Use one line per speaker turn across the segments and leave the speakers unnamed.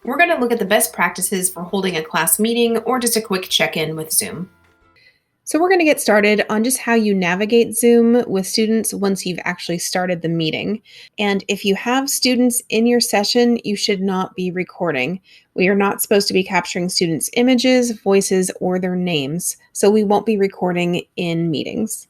We're going to look at the best practices for holding a class meeting or just a quick check-in with Zoom. So we're going to get started on just how you navigate Zoom with students once you've actually started the meeting. And if you have students in your session, you should not be recording. We are not supposed to be capturing students' images, voices, or their names, so we won't be recording in meetings.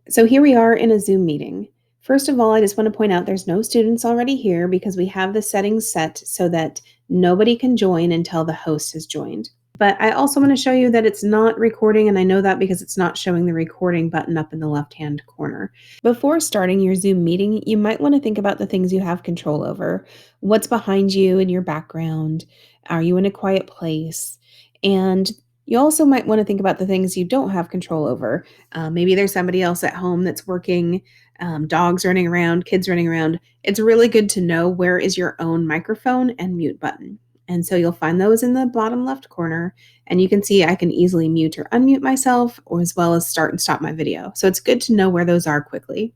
So here we are in a Zoom meeting. First of all, I just want to point out there's no students already here because we have the settings set so that nobody can join until the host has joined. But I also want to show you that it's not recording, and I know that because it's not showing the recording button up in the left-hand corner. Before starting your Zoom meeting, you might want to think about the things you have control over. What's behind you in your background? Are you in a quiet place? And you also might want to think about the things you don't have control over. Maybe there's somebody else at home that's working, dogs running around, kids running around. It's really good to know where is your own microphone and mute button. And so you'll find those in the bottom left corner, and you can see I can easily mute or unmute myself, or as well as start and stop my video. So it's good to know where those are quickly.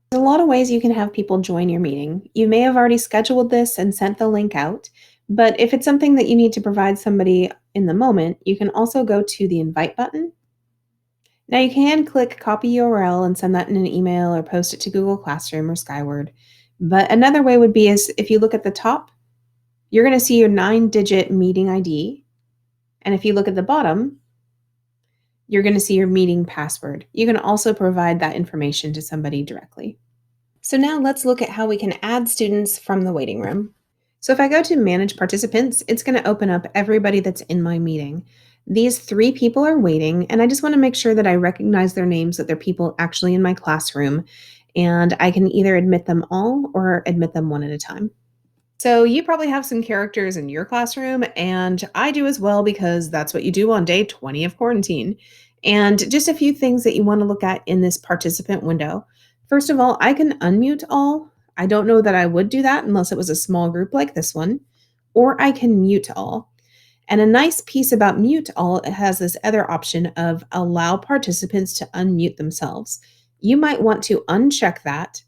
There's a lot of ways you can have people join your meeting. You may have already scheduled this and sent the link out, but if it's something that you need to provide somebody in the moment, you can also go to the invite button. Now you can click copy URL and send that in an email or post it to Google Classroom or Skyward. But another way would be is if you look at the top, you're going to see your 9-digit meeting ID. And if you look at the bottom, you're going to see your meeting password. You can also provide that information to somebody directly. So now let's look at how we can add students from the waiting room. So if I go to Manage Participants, it's going to open up everybody that's in my meeting. These 3 people are waiting, and I just want to make sure that I recognize their names, that they're people actually in my classroom, and I can either admit them all or admit them one at a time. So you probably have some characters in your classroom, and I do as well because that's what you do on day 20 of quarantine. And just a few things that you want to look at in this participant window. First of all, I can unmute all. I don't know that I would do that unless it was a small group like this one, or I can mute all. And a nice piece about mute all, it has this other option of allow participants to unmute themselves. You might want to uncheck that.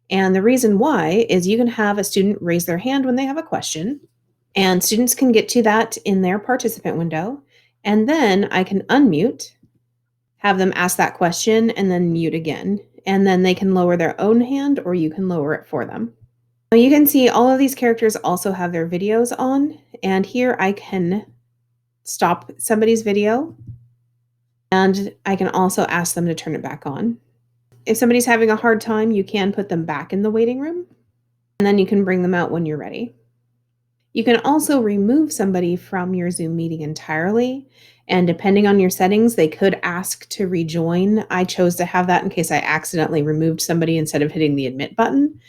And the reason why is you can have a student raise their hand when they have a question, and students can get to that in their participant window. And then I can unmute, have them ask that question, and then mute again. And then they can lower their own hand or you can lower it for them. Now you can see all of these characters also have their videos on. And here I can stop somebody's video, and I can also ask them to turn it back on. If somebody's having a hard time, you can put them back in the waiting room, and then you can bring them out when you're ready. You can also remove somebody from your Zoom meeting entirely, and depending on your settings, they could ask to rejoin. I chose to have that in case I accidentally removed somebody instead of hitting the admit button,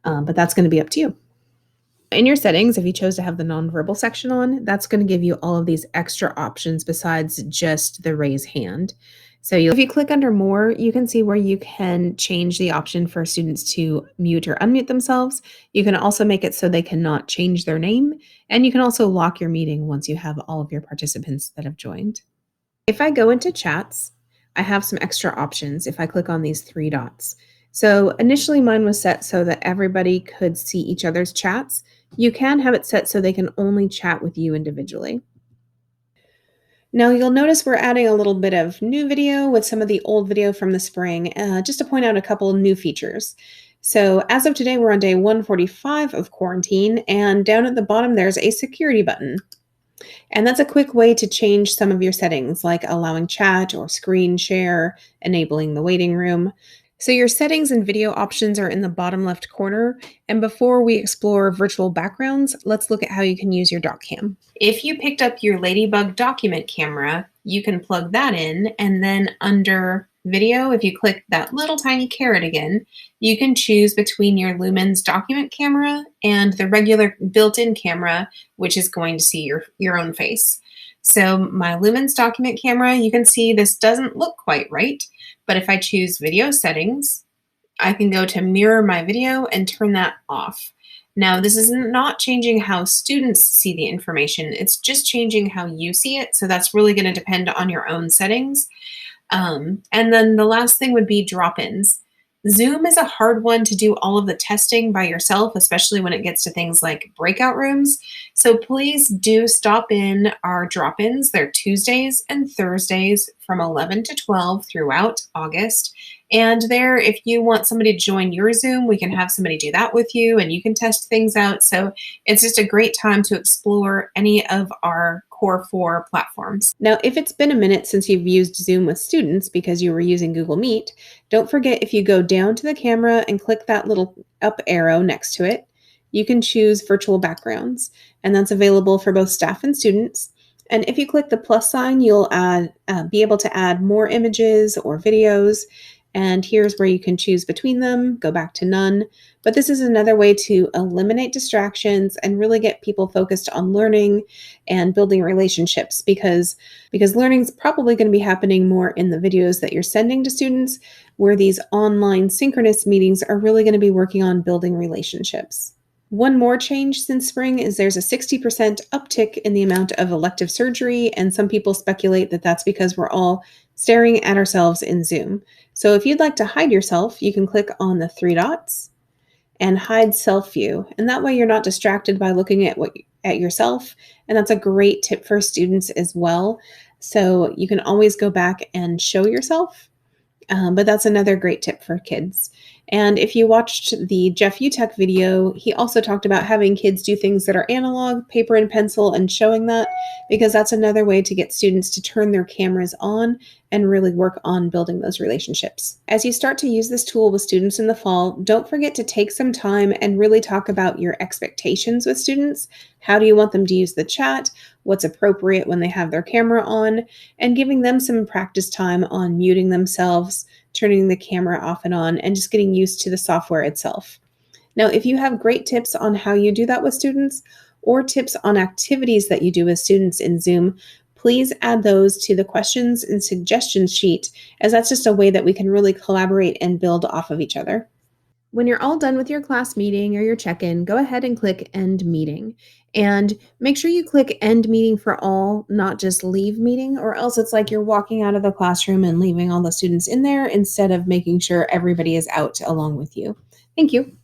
but that's going to be up to you. In your settings, if you chose to have the nonverbal section on, that's going to give you all of these extra options besides just the raise hand. So if you click under more, you can see where you can change the option for students to mute or unmute themselves. You can also make it so they cannot change their name, and you can also lock your meeting once you have all of your participants that have joined. If I go into chats, I have some extra options if I click on these 3 dots. So initially mine was set so that everybody could see each other's chats. You can have it set so they can only chat with you individually. Now you'll notice we're adding a little bit of new video with some of the old video from the spring, just to point out a couple new features. So as of today, we're on day 145 of quarantine, and down at the bottom, there's a security button. And that's a quick way to change some of your settings, like allowing chat or screen share, enabling the waiting room. So your settings and video options are in the bottom left corner. And before we explore virtual backgrounds, let's look at how you can use your doc cam. If you picked up your Ladybug document camera, you can plug that in, and then under video, if you click that little tiny caret again, you can choose between your Lumens document camera and the regular built-in camera, which is going to see your own face. So my Lumens document camera, you can see this doesn't look quite right, but if I choose video settings, I can go to mirror my video and turn that off. Now, this is not changing how students see the information, it's just changing how you see it, so that's really going to depend on your own settings. And then the last thing would be drop-ins. Zoom is a hard one to do all of the testing by yourself, especially when it gets to things like breakout rooms. So please do stop in our drop ins. They're Tuesdays and Thursdays from 11 to 12 throughout August. And there, if you want somebody to join your Zoom, we can have somebody do that with you and you can test things out. So it's just a great time to explore any of our Core 4 platforms. Now, if it's been a minute since you've used Zoom with students because you were using Google Meet, don't forget if you go down to the camera and click that little up arrow next to it, you can choose virtual backgrounds, and that's available for both staff and students. And if you click the plus sign, you'll be able to add more images or videos. And here's where you can choose between them, go back to none. But this is another way to eliminate distractions and really get people focused on learning and building relationships because learning is probably going to be happening more in the videos that you're sending to students, where these online synchronous meetings are really going to be working on building relationships. One more change since spring is there's a 60% uptick in the amount of elective surgery, and some people speculate that that's because we're all staring at ourselves in Zoom. So if you'd like to hide yourself, you can click on the three dots and hide self view, and that way you're not distracted by looking at yourself, and that's a great tip for students as well. So you can always go back and show yourself, but that's another great tip for kids. And if you watched the Jeff Utek video, he also talked about having kids do things that are analog, paper and pencil, and showing that, because that's another way to get students to turn their cameras on and really work on building those relationships. As you start to use this tool with students in the fall, don't forget to take some time and really talk about your expectations with students. How do you want them to use the chat? What's appropriate when they have their camera on? And giving them some practice time on muting themselves, turning the camera off and on, and just getting used to the software itself. Now, if you have great tips on how you do that with students or tips on activities that you do with students in Zoom, please add those to the questions and suggestions sheet, as that's just a way that we can really collaborate and build off of each other. When you're all done with your class meeting or your check-in, go ahead and click End Meeting. And make sure you click End Meeting for all, not just Leave Meeting, or else it's like you're walking out of the classroom and leaving all the students in there instead of making sure everybody is out along with you. Thank you.